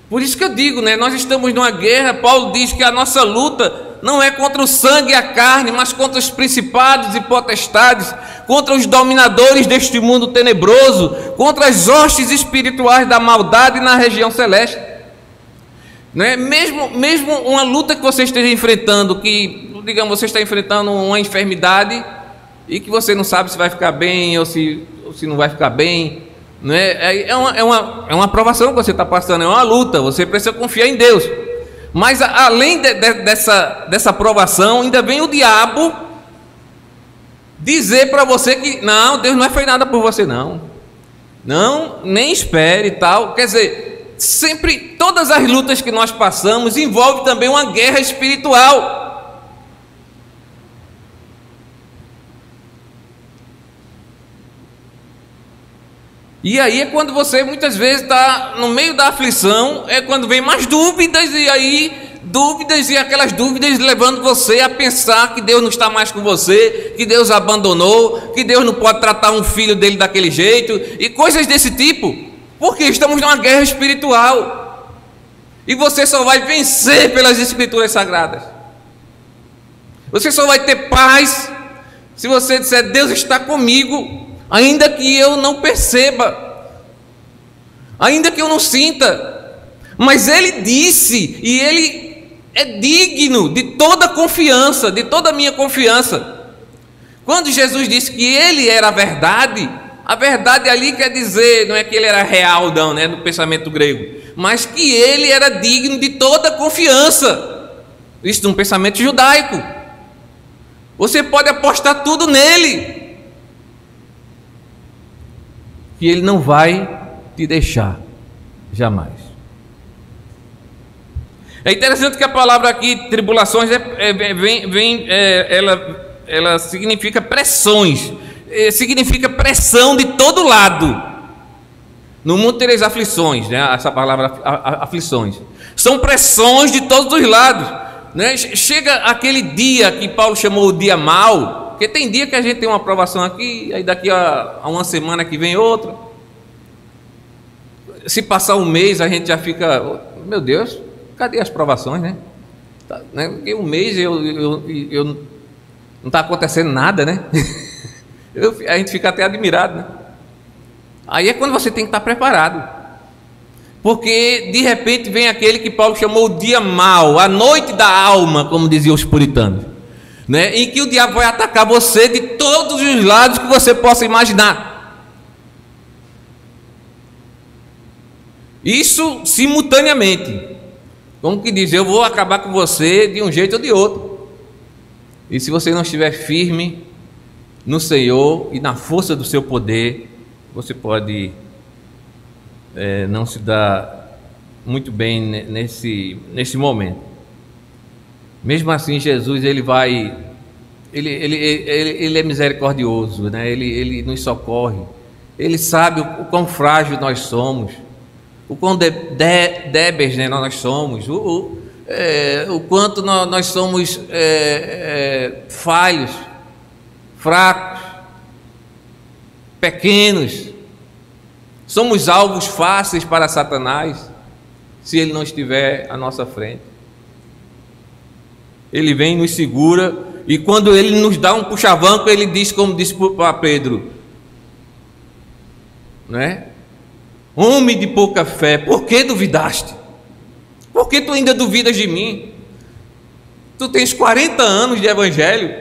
Por isso que eu digo, né, nós estamos numa guerra. Paulo diz que a nossa luta não é contra o sangue e a carne, mas contra os principados e potestades, contra os dominadores deste mundo tenebroso, contra as hostes espirituais da maldade na região celeste. Né? Mesmo uma luta que você esteja enfrentando, que, digamos, você está enfrentando uma enfermidade e que você não sabe se vai ficar bem ou se não vai ficar bem, né? É uma provação que você está passando, é uma luta, você precisa confiar em Deus. Mas além dessa provação, ainda vem o diabo dizer para você que não, Deus não vai fazer nada por você, não, nem espere e tal. Quer dizer, sempre, todas as lutas que nós passamos envolvem também uma guerra espiritual. E aí é quando você muitas vezes está no meio da aflição, é quando vem mais dúvidas, e aquelas dúvidas levando você a pensar que Deus não está mais com você, que Deus abandonou, que Deus não pode tratar um filho dele daquele jeito, e coisas desse tipo, porque estamos numa guerra espiritual, e você só vai vencer pelas Escrituras Sagradas. Você só vai ter paz se você disser: Deus está comigo, ainda que eu não perceba, ainda que eu não sinta, mas Ele disse, e Ele é digno de toda confiança, de toda a minha confiança. Quando Jesus disse que Ele era a verdade ali quer dizer, não é que Ele era real, não, né, no pensamento grego, mas que Ele era digno de toda confiança. Isso num pensamento judaico. Você pode apostar tudo nele, que Ele não vai te deixar jamais. É interessante que a palavra aqui, tribulações, ela significa pressões, significa pressão de todo lado. No mundo tereis aflições, né? Essa palavra aflições são pressões de todos os lados, né? Chega aquele dia que Paulo chamou o dia mau, porque tem dia que a gente tem uma aprovação aqui, aí daqui a uma semana que vem outra. Se passar um mês a gente já fica, meu Deus, cadê as provações, né? Porque um mês eu não está acontecendo nada, né? A gente fica até admirado, né? Aí é quando você tem que estar preparado, porque de repente vem aquele que Paulo chamou o dia mau, a noite da alma, como diziam os puritanos, né? Em que o diabo vai atacar você de todos os lados que você possa imaginar. Isso simultaneamente. Como que diz, eu vou acabar com você de um jeito ou de outro. E se você não estiver firme no Senhor e na força do seu poder, você pode não se dar muito bem nesse momento. Mesmo assim, Jesus ele é misericordioso, né? Ele nos socorre. Ele sabe o quão frágil nós somos, o quão débeis, né, nós somos, o quanto nós somos falhos, fracos, pequenos. Somos alvos fáceis para Satanás se ele não estiver à nossa frente. Ele vem, nos segura, e quando ele nos dá um puxavanco, ele diz, como disse para Pedro, né? Homem de pouca fé, por que duvidaste? Por que tu ainda duvidas de mim? Tu tens 40 anos de evangelho,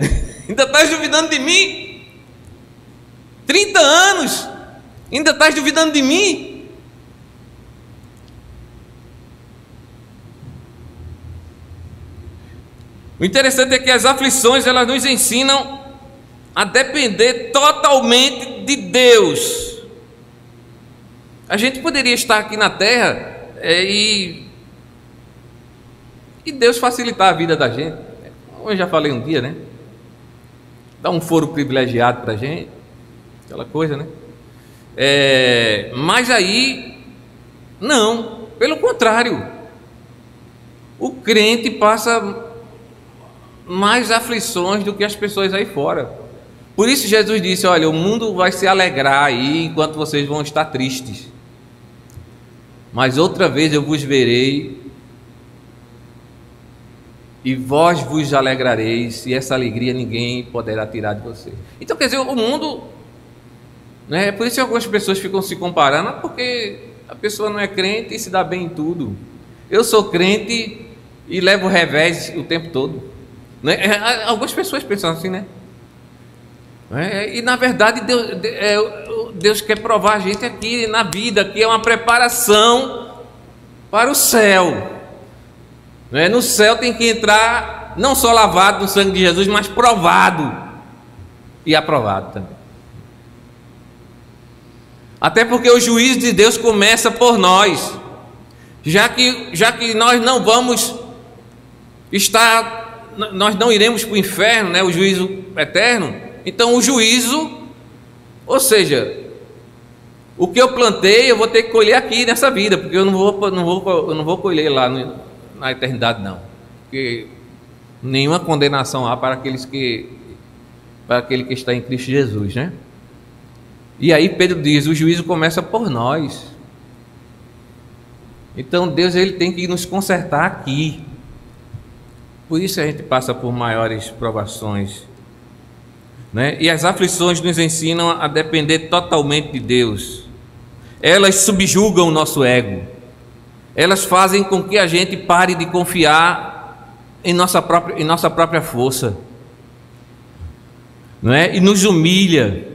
ainda estás duvidando de mim? 30 anos, ainda estás duvidando de mim? O interessante é que as aflições, elas nos ensinam a depender totalmente de Deus. A gente poderia estar aqui na terra e Deus facilitar a vida da gente. Como eu já falei um dia, né? Dar um foro privilegiado para a gente, aquela coisa, né? Mas aí, não, pelo contrário, o crente passa mais aflições do que as pessoas aí fora. Por isso Jesus disse: olha, o mundo vai se alegrar aí enquanto vocês vão estar tristes, mas outra vez eu vos verei e vós vos alegrareis, e essa alegria ninguém poderá tirar de vocês. Então, quer dizer, o mundo, né, por isso que algumas pessoas ficam se comparando, porque a pessoa não é crente e se dá bem em tudo. Eu sou crente e levo revés o tempo todo, né? Algumas pessoas pensam assim, né? E na verdade Deus quer provar a gente aqui na vida, que é uma preparação para o céu. No céu tem que entrar não só lavado no sangue de Jesus, mas provado e aprovado também. Até porque o juízo de Deus começa por nós, já que nós não vamos estar, nós não iremos para o inferno, né, o juízo eterno. Então o juízo, ou seja, o que eu plantei eu vou ter que colher aqui nessa vida, porque eu não vou colher lá na eternidade, não, porque nenhuma condenação há para aquele que está em Cristo Jesus, né? E aí Pedro diz: o juízo começa por nós. Então Deus, ele tem que nos consertar aqui. Por isso a gente passa por maiores provações, né? E as aflições nos ensinam a depender totalmente de Deus. Elas subjugam o nosso ego. Elas fazem com que a gente pare de confiar em nossa própria força, não é? E nos humilha,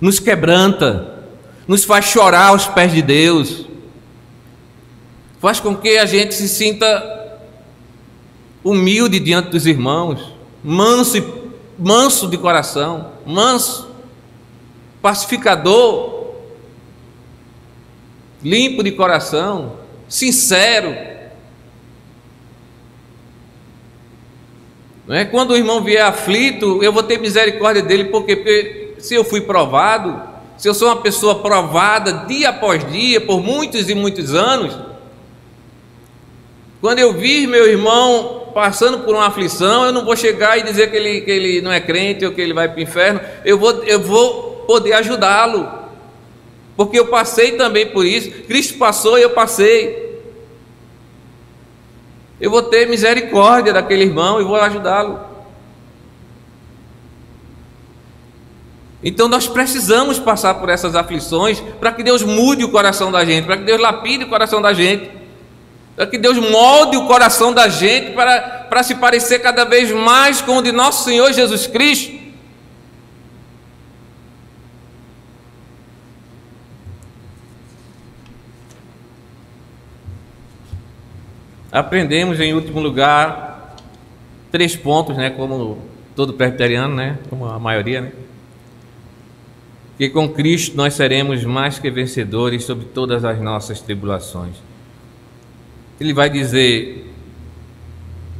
nos quebranta, nos faz chorar aos pés de Deus, faz com que a gente se sinta humilde diante dos irmãos, manso de coração, manso, pacificador, limpo de coração, sincero. Não é? Quando o irmão vier aflito, eu vou ter misericórdia dele, porque se eu fui provado, se eu sou uma pessoa provada dia após dia, por muitos e muitos anos, quando eu vir meu irmão passando por uma aflição, eu não vou chegar e dizer que ele não é crente ou que ele vai para o inferno. Eu vou poder ajudá-lo, porque eu passei também por isso. Cristo passou e eu passei. Eu vou ter misericórdia daquele irmão e vou ajudá-lo. Então nós precisamos passar por essas aflições para que Deus mude o coração da gente, para que Deus lapide o coração da gente, para que Deus molde o coração da gente para se parecer cada vez mais com o de nosso Senhor Jesus Cristo. Aprendemos, em último lugar, 3 pontos, né, como todo presbiteriano, né, como a maioria, né, que com Cristo nós seremos mais que vencedores sobre todas as nossas tribulações. Ele vai dizer: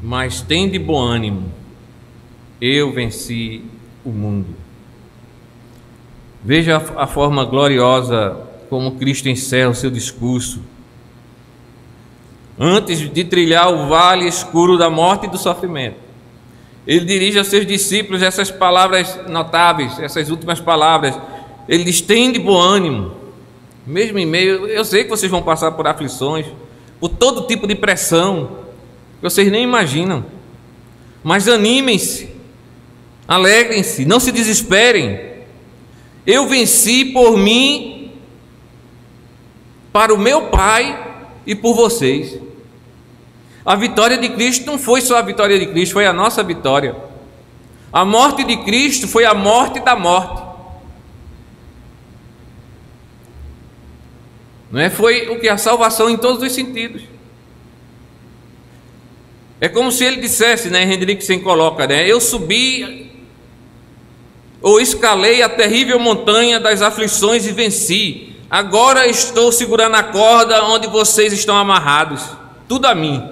mas tende bom ânimo, eu venci o mundo. Veja a forma gloriosa como Cristo encerra o seu discurso. Antes de trilhar o vale escuro da morte e do sofrimento, ele dirige aos seus discípulos essas palavras notáveis, essas últimas palavras. Ele diz: tende bom ânimo, mesmo em meio, eu sei que vocês vão passar por aflições, por todo tipo de pressão, que vocês nem imaginam, mas animem-se, alegrem-se, não se desesperem. Eu venci por mim, para o meu Pai e por vocês. A vitória de Cristo não foi só a vitória de Cristo, foi a nossa vitória. A morte de Cristo foi a morte da morte. Não é? Foi o que? A salvação em todos os sentidos. É como se ele dissesse, né, Hendrickson coloca, né, eu subi ou escalei a terrível montanha das aflições e venci. Agora estou segurando a corda onde vocês estão amarrados. Tudo a mim.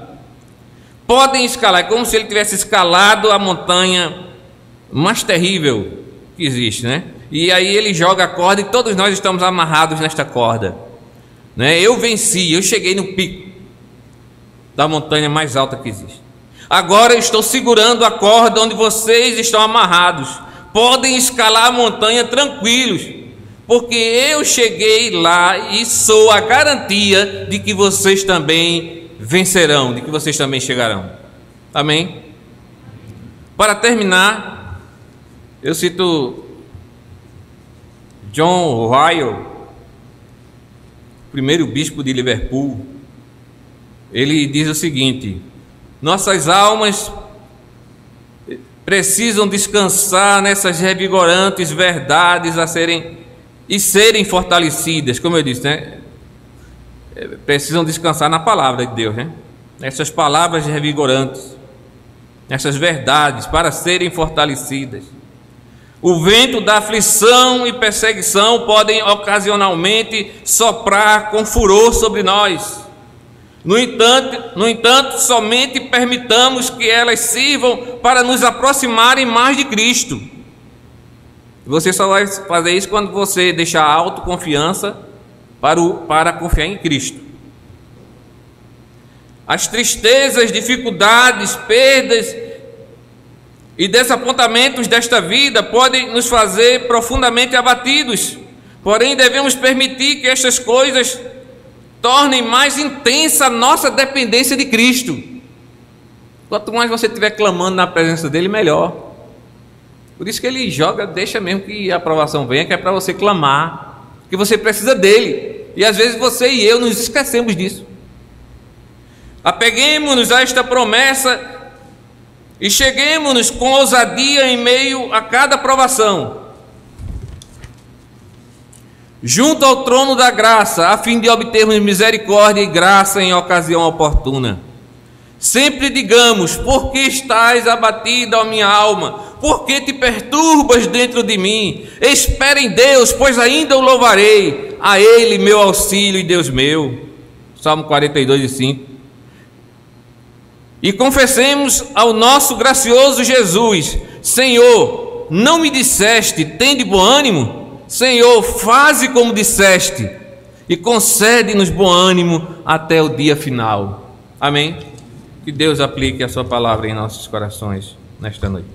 Podem escalar. É como se ele tivesse escalado a montanha mais terrível que existe, né? E aí ele joga a corda e todos nós estamos amarrados nesta corda, né? Eu venci, eu cheguei no pico da montanha mais alta que existe. Agora eu estou segurando a corda onde vocês estão amarrados. Podem escalar a montanha tranquilos, porque eu cheguei lá e sou a garantia de que vocês também vencerão, de que vocês também chegarão. Amém? Para terminar, eu cito John Ryle, primeiro bispo de Liverpool. Ele diz o seguinte: nossas almas precisam descansar nessas revigorantes verdades serem fortalecidas, como eu disse, né? Precisam descansar na palavra de Deus, né? Essas palavras revigorantes, essas verdades para serem fortalecidas. O vento da aflição e perseguição podem ocasionalmente soprar com furor sobre nós. No entanto, somente permitamos que elas sirvam para nos aproximarem mais de Cristo. Você só vai fazer isso quando você deixar a autoconfiança para confiar em Cristo. As tristezas, dificuldades, perdas e desapontamentos desta vida podem nos fazer profundamente abatidos. Porém, devemos permitir que estas coisas tornem mais intensa a nossa dependência de Cristo. Quanto mais você estiver clamando na presença dele, melhor. Por isso que ele deixa mesmo que a aprovação venha, que é para você clamar, que você precisa dele. E às vezes você e eu nos esquecemos disso. Apeguemos-nos a esta promessa e cheguemos-nos com ousadia em meio a cada provação, junto ao trono da graça, a fim de obtermos misericórdia e graça em ocasião oportuna. Sempre digamos: por que estás abatida, ó minha alma? Por que te perturbas dentro de mim? Espera em Deus, pois ainda o louvarei, a Ele meu auxílio e Deus meu. Salmo 42:5. E confessemos ao nosso gracioso Jesus: Senhor, não me disseste, tende bom ânimo? Senhor, faze como disseste e concede-nos bom ânimo até o dia final. Amém? Que Deus aplique a sua palavra em nossos corações nesta noite.